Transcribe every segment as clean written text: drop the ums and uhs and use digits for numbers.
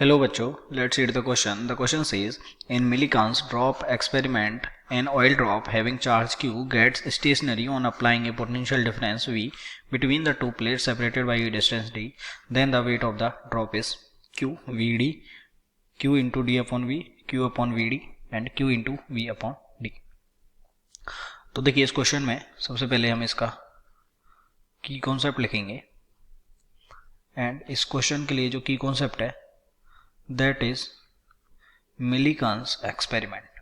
Hello बच्चों, let's read the question. The question says, in millikan's drop experiment, an oil drop having charge Q gets stationary on applying a potential difference V between the two plates separated by a distance D. Then the weight of the drop is Q Vd, Q into D upon V, Q upon Vd and Q into V upon D. तो देखिए इस question में सबसे पहले हम इसका की concept लिखेंगे एंड इस क्वेश्चन के लिए जो की कॉन्सेप्ट है that is Millikan's experiment.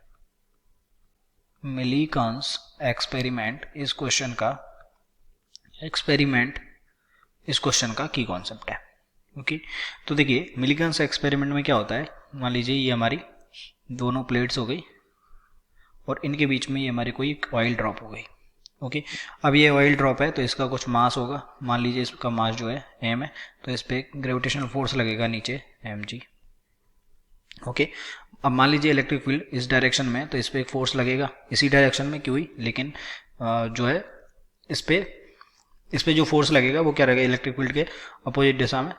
Millikan's experiment इस क्वेश्चन का एक्सपेरिमेंट इस क्वेश्चन का की कॉन्सेप्ट है. ओके तो देखिए मिलिकन्स एक्सपेरिमेंट में क्या होता है, मान लीजिए ये हमारी दोनों प्लेट्स हो गई और इनके बीच में ये हमारी कोई ऑयल ड्रॉप हो गई. ओके अब ये ऑयल ड्रॉप है तो इसका कुछ मास होगा, मान लीजिए इसका मास जो है m है, तो इस पर ग्रेविटेशनल फोर्स लगेगा नीचे mg. ओके अब मान लीजिए इलेक्ट्रिक फील्ड इस डायरेक्शन में, तो इस पे एक फोर्स लगेगा इसी डायरेक्शन में क्यों ही, लेकिन जो है इस पे जो फोर्स लगेगा वो क्या रहेगा, इलेक्ट्रिक फील्ड के अपोजिट दिशा में.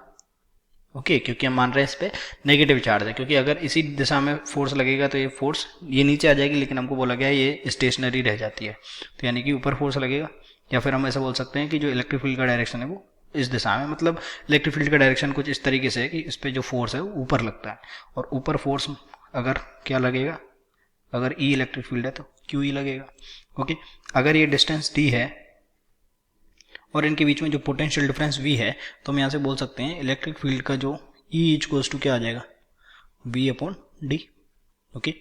ओके क्योंकि हम मान रहे हैं इस पे नेगेटिव चार्ज है, क्योंकि अगर इसी दिशा में फोर्स लगेगा तो ये फोर्स ये नीचे आ जाएगी, लेकिन हमको बोला गया है ये स्टेशनरी रह जाती है, तो यानी कि ऊपर फोर्स लगेगा. या फिर हम ऐसा बोल सकते हैं कि जो इलेक्ट्रिक फील्ड का डायरेक्शन है वो इस दिशा में, मतलब इलेक्ट्रिक फील्ड का डायरेक्शन कुछ इस तरीके से है कि इस पे जो फोर्स है वो ऊपर लगता है, और ऊपर फोर्स अगर क्या लगेगा, अगर ई इलेक्ट्रिक फील्ड है तो क्यू ई लगेगा. ओके अगर ये डिस्टेंस डी है और इनके बीच में जो पोटेंशियल डिफरेंस वी है, तो हम यहाँ से बोल सकते हैं इलेक्ट्रिक फील्ड का जो ई इक्वल्स टू क्या आ जाएगा, वी अपॉन डी. ओके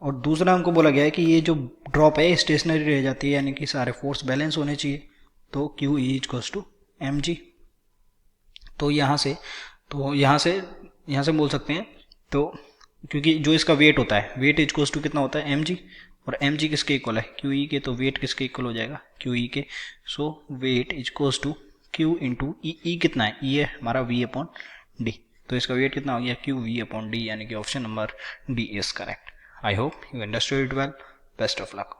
और दूसरा हमको बोला गया है कि ये जो ड्रॉप है स्टेशनरी रह जाती है, यानी कि सारे फोर्स बैलेंस होने चाहिए, तो Q E equals to M G. तो यहाँ से बोल सकते हैं, तो क्योंकि जो इसका वेट होता है, वेट इक्वल्स टू कितना होता है एम जी, और एम जी किसके इक्वल है, क्यू ई के, तो वेट किसके इक्वल हो जाएगा, Q E K. So weight equals to Q into E कितना है, ई है हमारा वी अपॉन डी, तो इसका वेट कितना हो गया, क्यू वी अपॉन डी, यानी कि option number D is correct. I hope you understood it well. Best of luck.